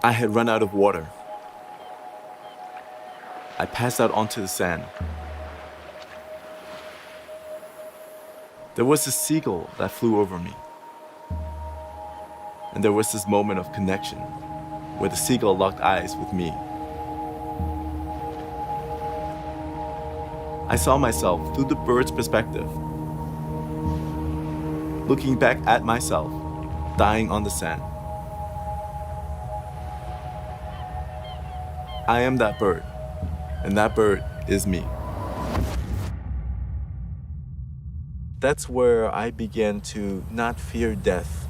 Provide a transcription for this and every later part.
I had run out of water. I passed out onto the sand. There was a seagull that flew over me. And there was this moment of connection where the seagull locked eyes with me. I saw myself through the bird's perspective, looking back at myself, dying on the sand. I am that bird, and that bird is me. That's where I began to not fear death.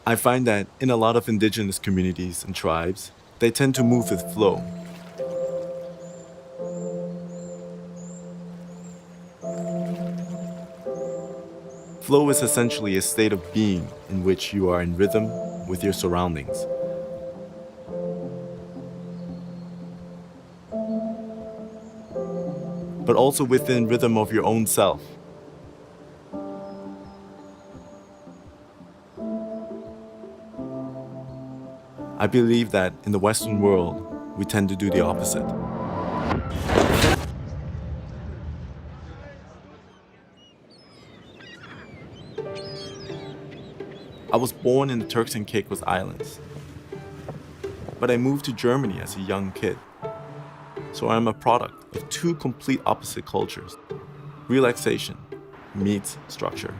I find that in a lot of indigenous communities and tribes, they tend to move with flow. Flow is essentially a state of being in which you are in rhythm with your surroundings. But also within rhythm of your own self. I believe that in the Western world, we tend to do the opposite. I was born in the Turks and Caicos Islands, but I moved to Germany as a young kid. So I'm a product of two complete opposite cultures. Relaxation meets structure.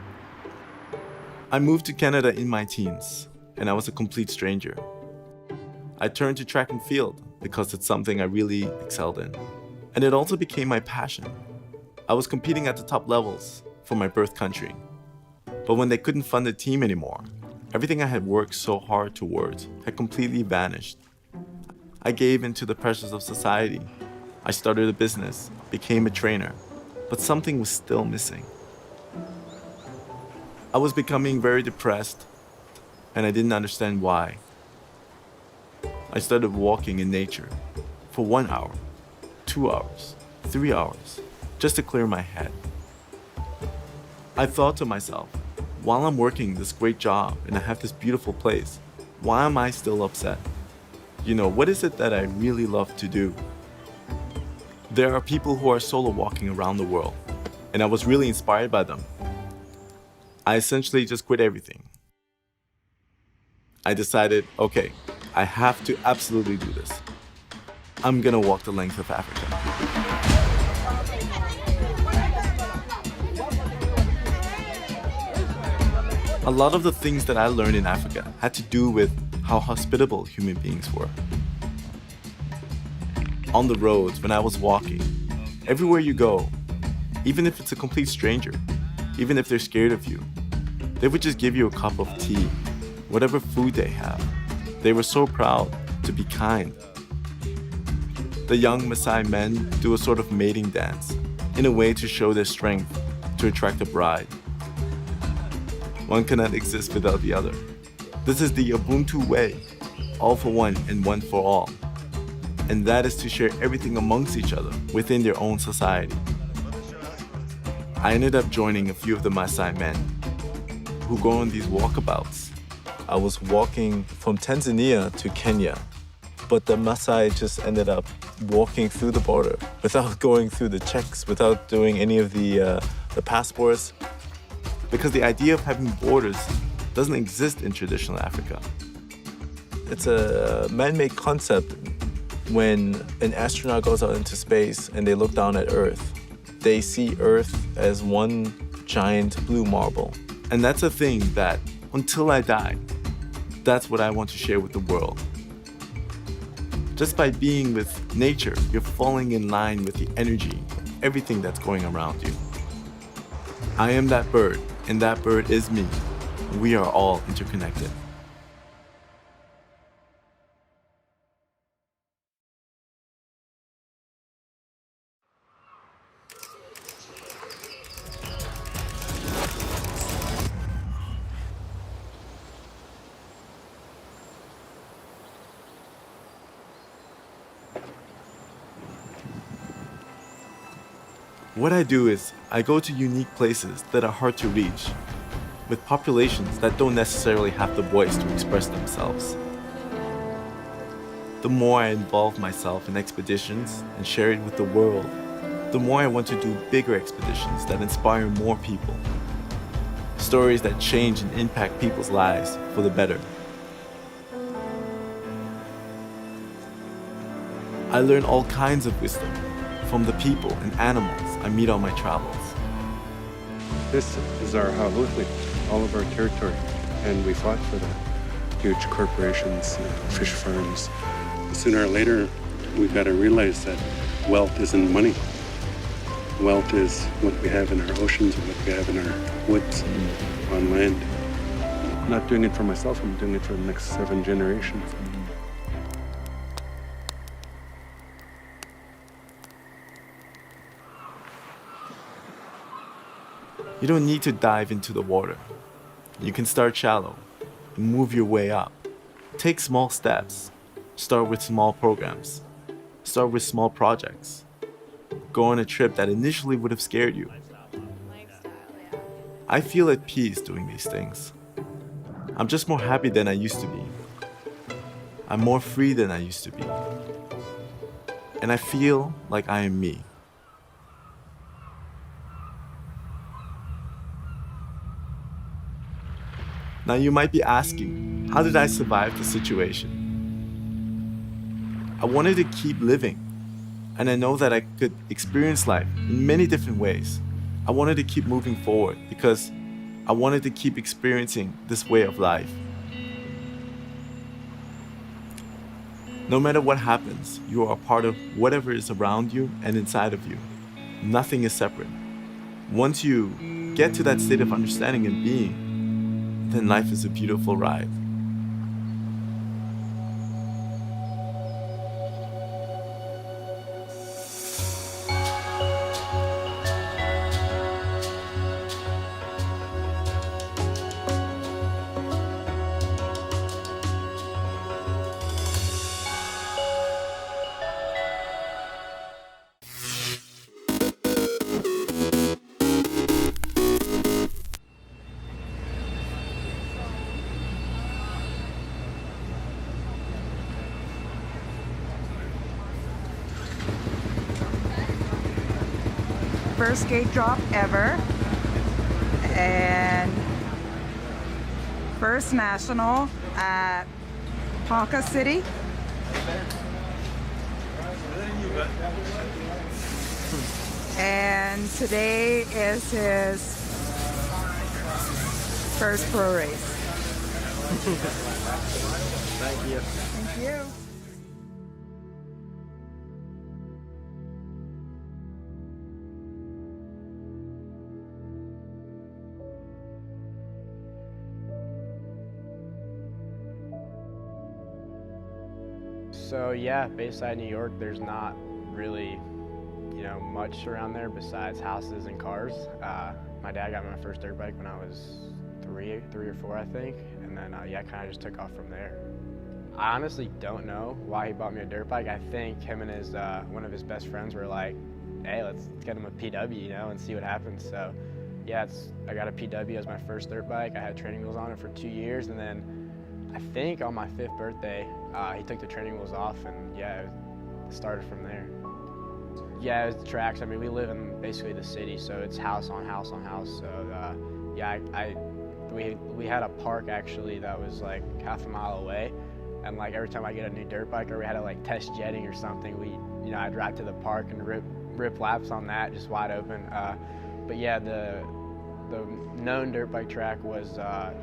I moved to Canada in my teens, and I was a complete stranger. I turned to track and field because it's something I really excelled in. And it also became my passion. I was competing at the top levels for my birth country. But when they couldn't fund the team anymore, everything I had worked so hard towards had completely vanished. I gave in to the pressures of society. I started a business, became a trainer, but something was still missing. I was becoming very depressed, and I didn't understand why. I started walking in nature for 1 hour, 2 hours, 3 hours, just to clear my head. I thought to myself, while I'm working this great job and I have this beautiful place, why am I still upset? What is it that I really love to do? There are people who are solo walking around the world, and I was really inspired by them. I essentially just quit everything. I decided, okay, I have to absolutely do this. I'm gonna walk the length of Africa. A lot of the things that I learned in Africa had to do with how hospitable human beings were. On the roads, when I was walking, everywhere you go, even if it's a complete stranger, even if they're scared of you, they would just give you a cup of tea, whatever food they have. They were so proud to be kind. The young Maasai men do a sort of mating dance in a way to show their strength to attract a bride. One cannot exist without the other. This is the Ubuntu way, all for one and one for all. And that is to share everything amongst each other within their own society. I ended up joining a few of the Maasai men who go on these walkabouts. I was walking from Tanzania to Kenya, but the Maasai just ended up walking through the border without going through the checks, without doing any of the passports. Because the idea of having borders doesn't exist in traditional Africa. It's a man-made concept. When an astronaut goes out into space and they look down at Earth, they see Earth as one giant blue marble. And that's a thing that, until I die, that's what I want to share with the world. Just by being with nature, you're falling in line with the energy of everything that's going around you. I am that bird, and that bird is me. We are all interconnected. What I do is I go to unique places that are hard to reach, with populations that don't necessarily have the voice to express themselves. The more I involve myself in expeditions and share it with the world, the more I want to do bigger expeditions that inspire more people. Stories that change and impact people's lives for the better. I learn all kinds of wisdom from the people and animals I meet on my travels. This is our house, all of our territory, and we fought for that. Huge corporations, fish farms. Sooner or later, we've got to realize that wealth isn't money. Wealth is what we have in our oceans, what we have in our woods, on land. I'm not doing it for myself, I'm doing it for the next 7 generations. You don't need to dive into the water. You can start shallow and move your way up. Take small steps. Start with small programs. Start with small projects. Go on a trip that initially would have scared you. I feel at peace doing these things. I'm just more happy than I used to be. I'm more free than I used to be. And I feel like I am me. Now you might be asking, how did I survive the situation? I wanted to keep living, and I know that I could experience life in many different ways. I wanted to keep moving forward because I wanted to keep experiencing this way of life. No matter what happens, you are a part of whatever is around you and inside of you. Nothing is separate. Once you get to that state of understanding and being, then life is a beautiful ride. First gate drop ever, and first national at Ponca City. And today is his first pro race. Thank you. Thank you. So yeah, Bayside, New York, there's not really, much around there besides houses and cars. My dad got me my first dirt bike when I was three or four, I think, and then kind of just took off from there. I honestly don't know why he bought me a dirt bike. I think him and his one of his best friends were like, "Hey, let's get him a PW, and see what happens." So yeah, I got a PW as my first dirt bike. I had training wheels on it for 2 years, and then I think on my 5th birthday, he took the training wheels off, and it started from there. Yeah, it was the tracks. I mean, we live in basically the city, so it's house on house on house. So we had a park actually that was like half a mile away, and like every time I get a new dirt bike or we had to like test jetting or something, I'd drive to the park and rip laps on that, just wide open. But yeah, the known dirt bike track was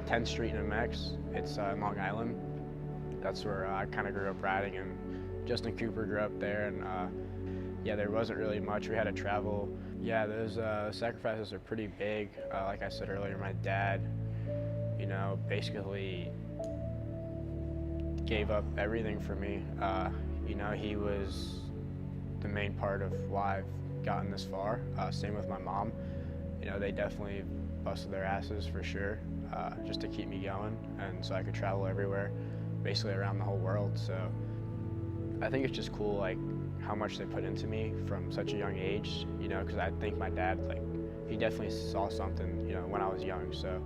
10th Street in MX. It's in Long Island. That's where I kind of grew up riding, and Justin Cooper grew up there, and there wasn't really much. We had to travel. Yeah, those sacrifices are pretty big. Like I said earlier, my dad you know, basically gave up everything for me. You know, he was the main part of why I've gotten this far. Same with my mom. You know, they definitely busted their asses for sure, just to keep me going, and so I could travel everywhere, basically around the whole world. So I think it's just cool, like, how much they put into me from such a young age, you know, because I think my dad, like, he definitely saw something, you know, when I was young. So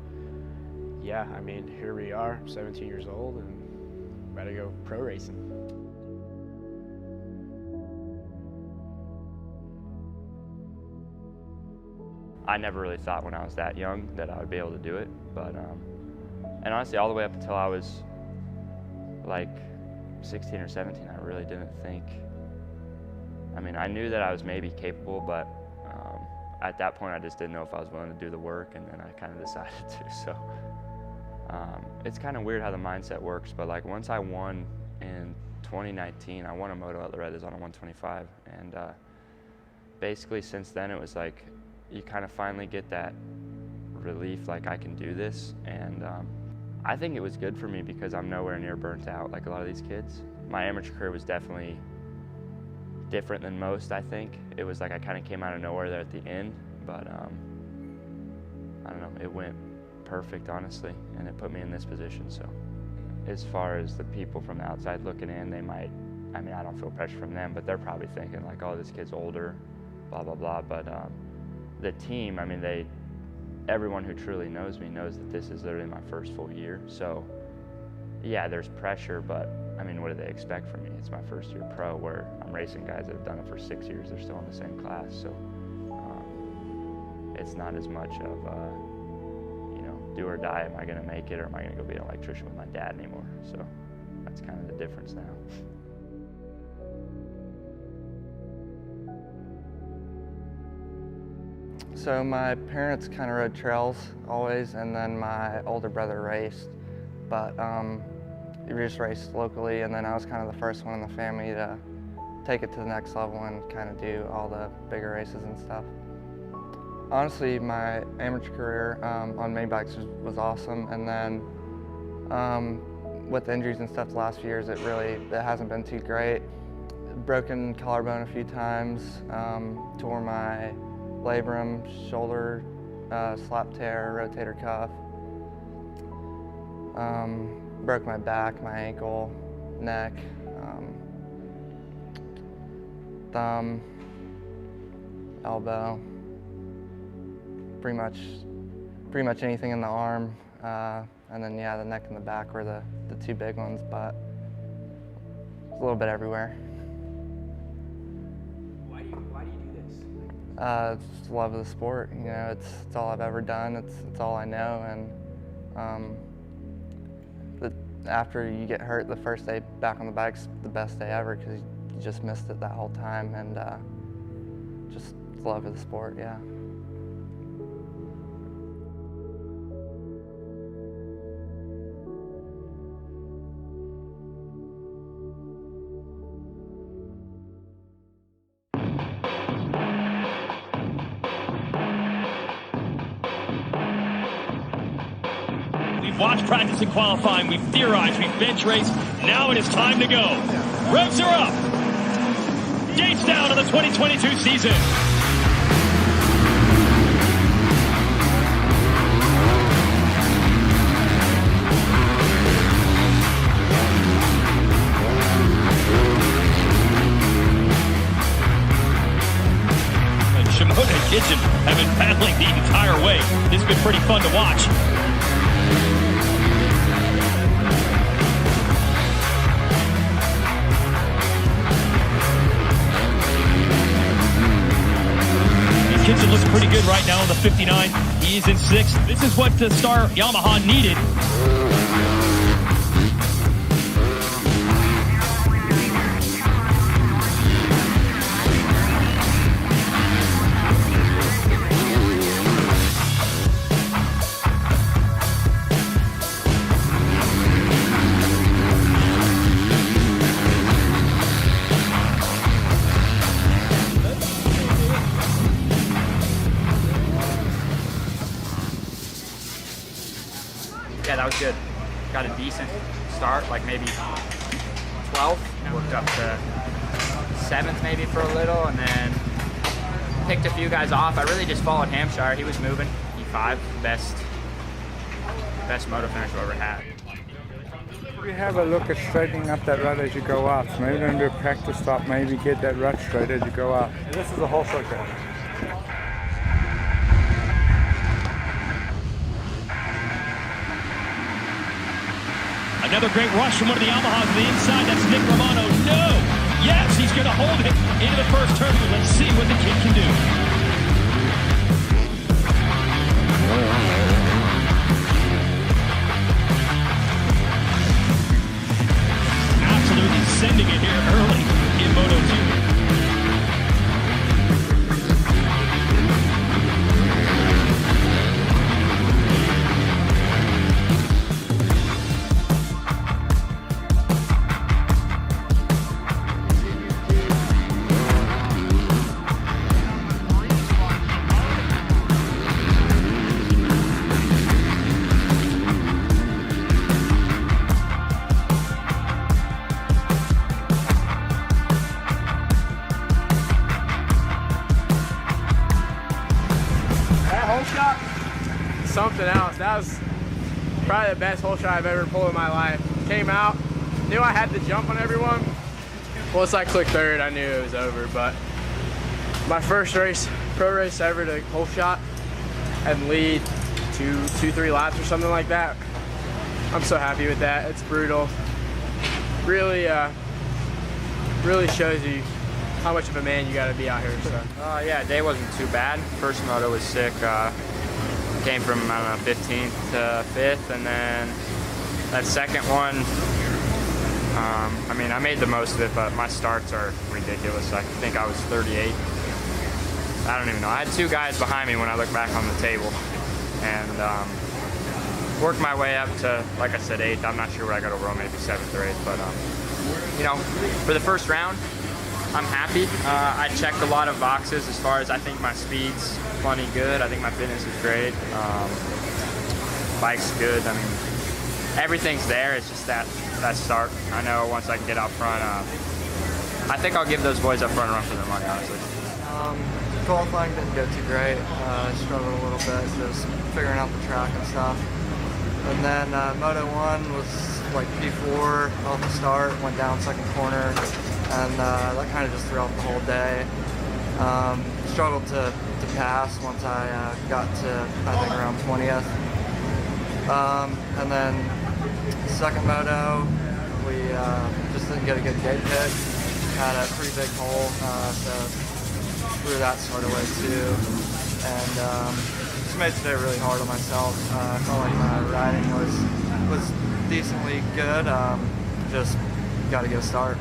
yeah, I mean, here we are, 17 years old, and ready to go pro racing. I never really thought when I was that young that I would be able to do it, but and honestly, all the way up until I was like 16 or 17, I really didn't think. I mean, I knew that I was maybe capable, but at that point, I just didn't know if I was willing to do the work, and then I kind of decided to. So it's kind of weird how the mindset works, but like once I won in 2019, I won a moto at Loretta's on a 125, and basically since then it was like you kind of finally get that relief, like I can do this, and I think it was good for me because I'm nowhere near burnt out like a lot of these kids. My amateur career was definitely different than most, I think. It was like I kind of came out of nowhere there at the end, but I don't know, it went perfect, honestly, and it put me in this position. So as far as the people from the outside looking in, they might, I mean, I don't feel pressure from them, but they're probably thinking like, oh, this kid's older, blah, blah, blah. But the team, I mean, everyone who truly knows me knows that this is literally my first full year. So yeah, there's pressure, but I mean, what do they expect from me? It's my first year pro, where I'm racing guys that have done it for 6 years. They're still in the same class. So it's not as much of, you know, do or die, am I gonna make it, or am I gonna go be an electrician with my dad anymore? So that's kind of the difference now. So my parents kind of rode trails always, and then my older brother raced, but we just raced locally, and then I was kind of the first one in the family to take it to the next level and kind of do all the bigger races and stuff. Honestly, my amateur career on main bikes was awesome, and then with injuries and stuff the last few years, it hasn't been too great. Broken collarbone a few times, tore my labrum, shoulder, slap tear, rotator cuff. Broke my back, my ankle, neck, thumb, elbow, pretty much anything in the arm, and then yeah, the neck and the back were the two big ones, but it's a little bit everywhere. Why do you do this? Just love of the sport. You know, it's all I've ever done. It's all I know, and after you get hurt, the first day back on the bike's the best day ever because you just missed it that whole time, and just love of the sport, yeah. We've watched practice and qualifying, we've theorized, we've bench raced. Now it is time to go. Revs are up. Dates down to the 2022 season. And Shimoda and Kitchen have been paddling the entire way. This has been pretty fun to watch. Kitchen looks pretty good right now on the 59. He is in 6th. This is what the star Yamaha needed. had a decent start, like maybe 12th, worked up to 7th maybe for a little, and then picked a few guys off. I really just followed Hampshire. He was moving. E5, best moto finish I've ever had. You have a look at straightening up that rut as you go up. So maybe don't do a practice stop, maybe get that rut straight as you go up. And this is a whole shot guy. Another great rush from one of the Yamahas to the inside. That's Nick Romano. No! Yes, he's going to hold it into the first turn. Let's see what the kid can do. Absolutely sending it here early in Moto2. Something else. That was probably the best hole shot I've ever pulled in my life. Came out, knew I had to jump on everyone. Once I clicked third, I knew it was over, but my first race, pro race ever to hole shot and lead two, 3 laps or something like that. I'm so happy with that. It's brutal. Really, really shows you how much of a man you gotta be out here, so. Yeah, day wasn't too bad. First moto was sick. Came from, I don't know, 15th to 5th, and then that second one, I mean, I made the most of it, but my starts are ridiculous. I think I was 38. I don't even know. I had 2 guys behind me when I look back on the table, and worked my way up to, like I said, 8th. I'm not sure where I got overall, maybe 7th or 8th, but, you know, for the first round, I'm happy. I checked a lot of boxes as far as I think my speed's plenty good. I think my fitness is great. Bike's good. I mean, everything's there. It's just that start. I know once I can get out front, I think I'll give those boys up front a run for their money, honestly. Qualifying didn't go too great. I struggled a little bit just figuring out the track and stuff. And then Moto 1 was like P4 off the start, went down second corner, and that kind of just threw off the whole day. Struggled to pass once I got to, I think, around 20th. And then second moto, we just didn't get a good gate pick. Had a pretty big hole, so threw that sort of way too. And just made today really hard on myself. I felt like my riding was decently good. Just got to get a start.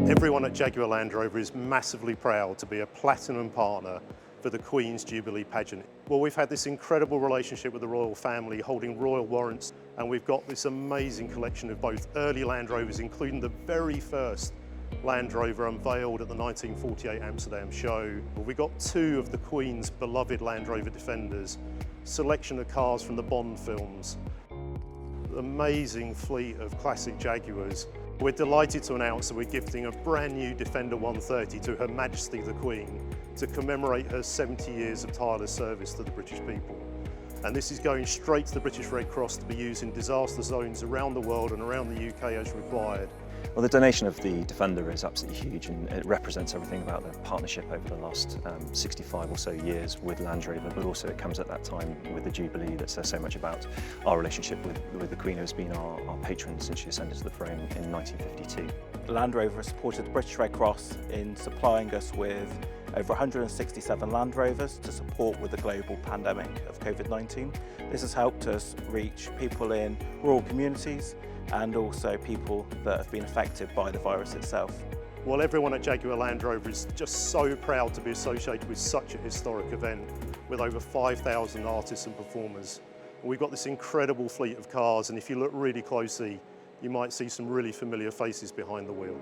Everyone at Jaguar Land Rover is massively proud to be a platinum partner for the Queen's Jubilee pageant. Well, we've had this incredible relationship with the royal family, holding royal warrants, and we've got this amazing collection of both early Land Rovers, including the very first Land Rover unveiled at the 1948 Amsterdam show. We got two of the Queen's beloved Land Rover Defenders, selection of cars from the Bond films. Amazing fleet of classic Jaguars. We're delighted to announce that we're gifting a brand new Defender 130 to Her Majesty the Queen to commemorate her 70 years of tireless service to the British people. And this is going straight to the British Red Cross to be used in disaster zones around the world and around the UK as required. Well, the donation of the Defender is absolutely huge, and it represents everything about the partnership over the last 65 or so years with Land Rover, but also it comes at that time with the Jubilee that says so much about our relationship with the Queen, who has been our patron since she ascended to the throne in 1952. Land Rover has supported the British Red Cross in supplying us with over 167 Land Rovers to support with the global pandemic of COVID-19. This has helped us reach people in rural communities and also people that have been affected by the virus itself. Well, everyone at Jaguar Land Rover is just so proud to be associated with such a historic event with over 5,000 artists and performers. We've got this incredible fleet of cars, and if you look really closely, you might see some really familiar faces behind the wheel.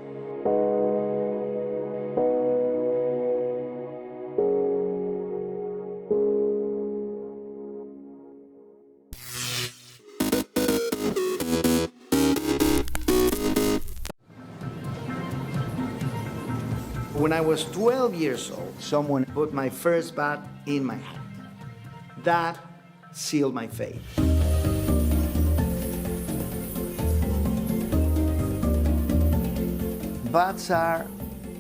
When I was 12 years old, someone put my first bat in my hand. That sealed my fate. Bats are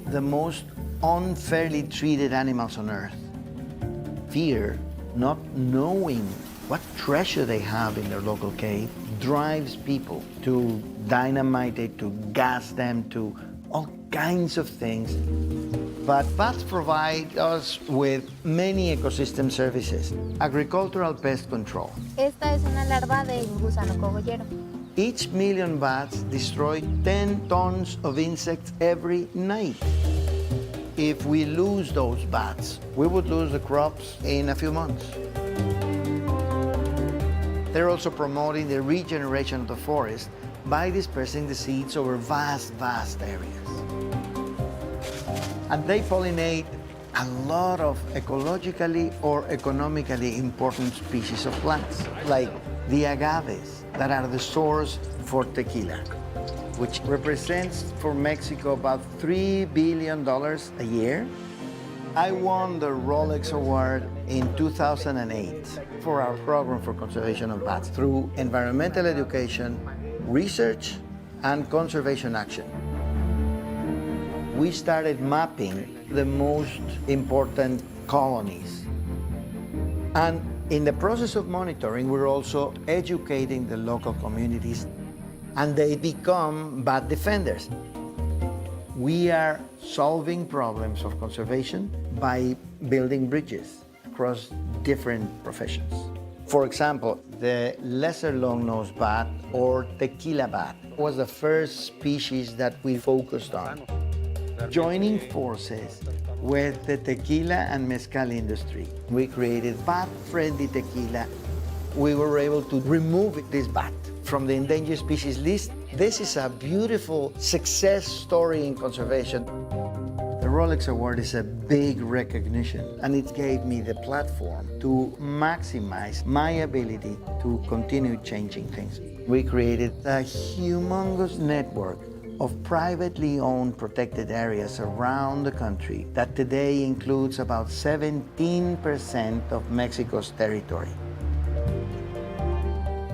the most unfairly treated animals on earth. Fear, not knowing what treasure they have in their local cave, drives people to dynamite it, to gas them, to all kinds of things. But bats provide us with many ecosystem services. Agricultural pest control. Esta es una larva de gusano cogollero. Each million bats destroy 10 tons of insects every night. If we lose those bats, we would lose the crops in a few months. They're also promoting the regeneration of the forest by dispersing the seeds over vast, vast areas. And they pollinate a lot of ecologically or economically important species of plants, like the agaves, that are the source for tequila, which represents for Mexico about $3 billion a year. I won the Rolex Award in 2008 for our program for conservation of bats through environmental education, research, and conservation action. We started mapping the most important colonies. And in the process of monitoring, we're also educating the local communities, and they become bat defenders. We are solving problems of conservation by building bridges across different professions. For example, the lesser long-nosed bat, or tequila bat, was the first species that we focused on. Joining forces with the tequila and mezcal industry, we created bat-friendly tequila. We were able to remove this bat from the endangered species list. This is a beautiful success story in conservation. The Rolex Award is a big recognition, and it gave me the platform to maximize my ability to continue changing things. We created a humongous network of privately owned protected areas around the country that today includes about 17% of Mexico's territory.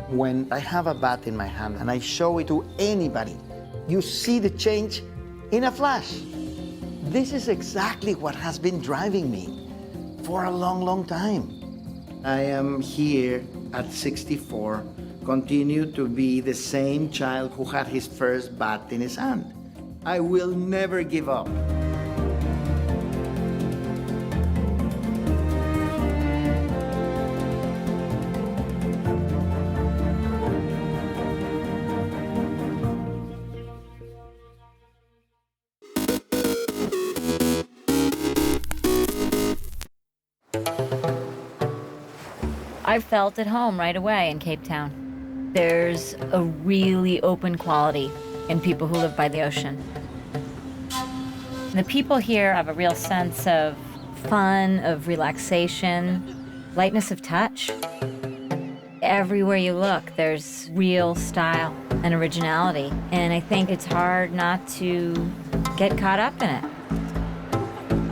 When I have a bat in my hand and I show it to anybody, you see the change in a flash. This is exactly what has been driving me for a long, long time. I am here at 64, continue to be the same child who had his first bat in his hand. I will never give up. I felt at home right away in Cape Town. There's a really open quality in people who live by the ocean. The people here have a real sense of fun, of relaxation, lightness of touch. Everywhere you look, there's real style and originality, and I think it's hard not to get caught up in it.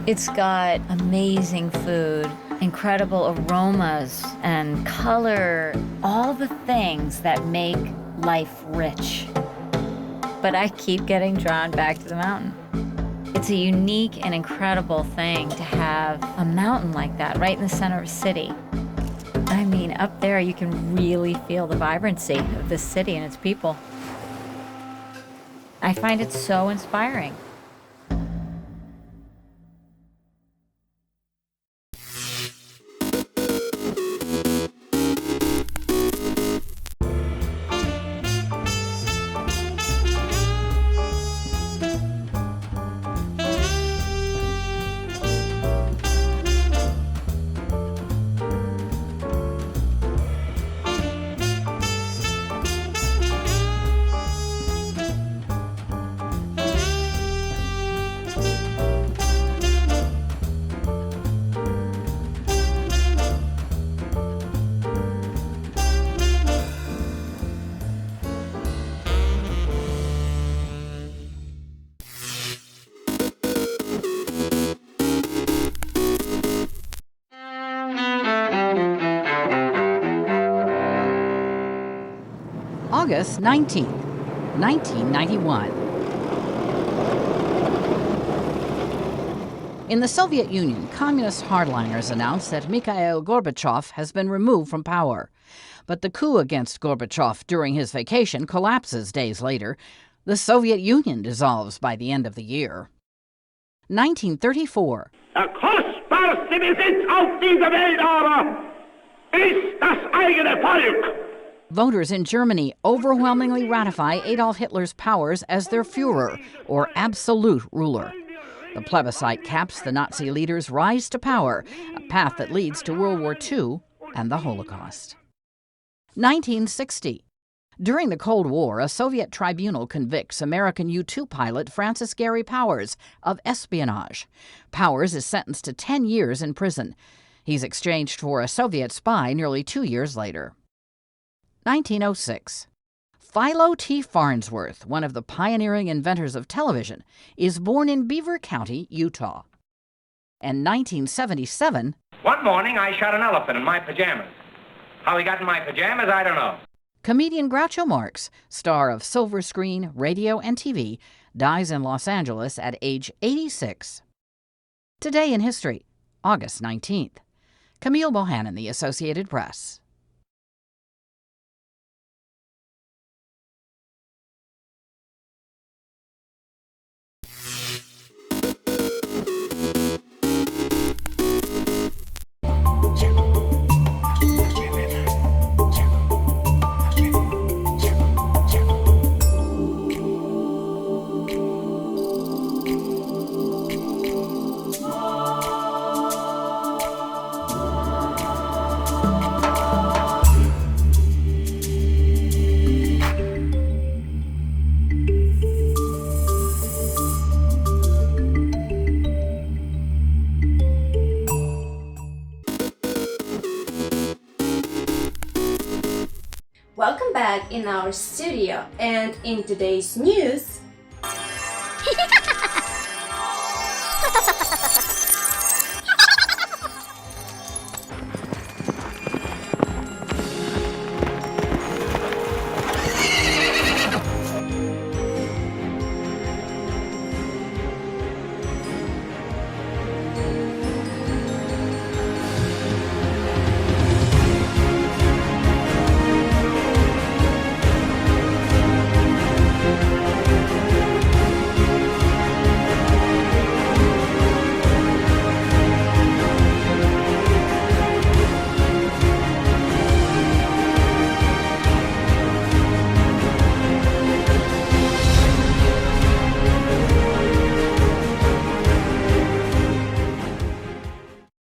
It's got amazing food, incredible aromas and color, all the things that make life rich. But I keep getting drawn back to the mountain. It's a unique and incredible thing to have a mountain like that right in the center of a city. I mean, up there you can really feel the vibrancy of this city and its people. I find it so inspiring. August 19th, 1991. In the Soviet Union, communist hardliners announced that Mikhail Gorbachev has been removed from power. But the coup against Gorbachev during his vacation collapses days later. The Soviet Union dissolves by the end of the year. 1934. Der kostbarste Besitz auf dieser Welt aber ist das eigene Volk. Voters in Germany overwhelmingly ratify Adolf Hitler's powers as their Führer, or absolute ruler. The plebiscite caps the Nazi leader's rise to power, a path that leads to World War II and the Holocaust. 1960. During the Cold War, a Soviet tribunal convicts American U-2 pilot Francis Gary Powers of espionage. Powers is sentenced to 10 years in prison. He's exchanged for a Soviet spy nearly 2 years later. 1906. Philo T. Farnsworth, one of the pioneering inventors of television, is born in Beaver County, Utah. And 1977. One morning I shot an elephant in my pajamas. How he got in my pajamas, I don't know. Comedian Groucho Marx, star of silver screen, radio, and TV, dies in Los Angeles at age 86. Today in history, August 19th. Camille Bohannon, The Associated Press. Welcome back in our studio, and in today's news,